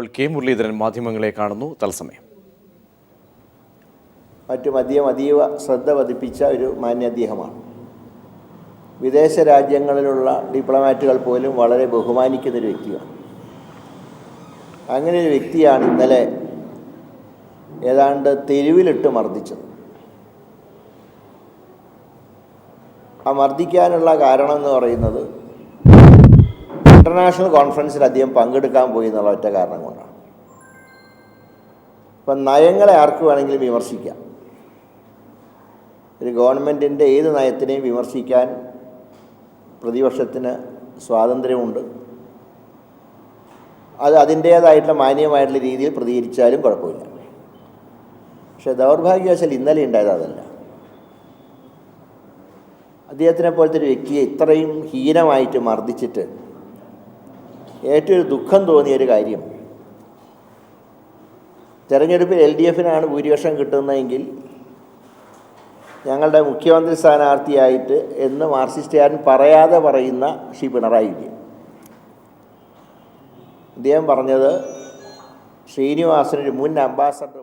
ഇപ്പോൾ കെ മുരളീധരൻ മാധ്യമങ്ങളെ കാണുന്നു. തത്സമയം. മറ്റും അതീവ ശ്രദ്ധ പതിപ്പിച്ച ഒരു മാന്യ അദ്ദേഹമാണ്. വിദേശ രാജ്യങ്ങളിലുള്ള ഡിപ്ലോമാറ്റുകൾ പോലും വളരെ ബഹുമാനിക്കുന്നൊരു വ്യക്തിയാണ്. അങ്ങനെ ഒരു വ്യക്തിയാണ് ഇന്നലെ ഏതാണ്ട് തെരുവിലിട്ട് മർദ്ദിച്ചത്. ആ മർദ്ദിക്കാനുള്ള കാരണം എന്ന് പറയുന്നത് ഇൻ്റർനാഷണൽ കോൺഫറൻസിൽ അദ്ദേഹം പങ്കെടുക്കാൻ പോയി എന്നുള്ള ഒറ്റ കാരണം കൊണ്ടാണ്. ഇപ്പം നയങ്ങളെ ആർക്ക് വേണമെങ്കിലും വിമർശിക്കാം. ഒരു ഗവൺമെൻറ്റിൻ്റെ ഏത് നയത്തിനെയും വിമർശിക്കാൻ പ്രതിപക്ഷത്തിന് സ്വാതന്ത്ര്യമുണ്ട്. അത് അതിൻ്റേതായിട്ടുള്ള മാന്യമായിട്ടുള്ള രീതിയിൽ പ്രതികരിച്ചാലും കുഴപ്പമില്ല. പക്ഷേ ദൗർഭാഗ്യവശാൽ ഇന്നലെ ഉണ്ടായത് അതല്ല. അദ്ദേഹത്തിനെ പോലത്തെ ഒരു വ്യക്തിയെ ഇത്രയും ഹീനമായിട്ട് മർദ്ദിച്ചിട്ട് ഏറ്റവും ദുഃഖം തോന്നിയൊരു കാര്യം, തെരഞ്ഞെടുപ്പിൽ LDFനാണ് ഭൂരിപക്ഷം കിട്ടുന്നതെങ്കിൽ ഞങ്ങളുടെ മുഖ്യമന്ത്രി സ്ഥാനാർത്ഥിയായിട്ട് എന്ന് മാർക്സിസ്റ്റുകാരൻ പറയാതെ പറയുന്ന ശ്രീ പിണറായി വിജയൻ. അദ്ദേഹം പറഞ്ഞത് ശ്രീനിവാസനൊരു മുൻ അംബാസഡർ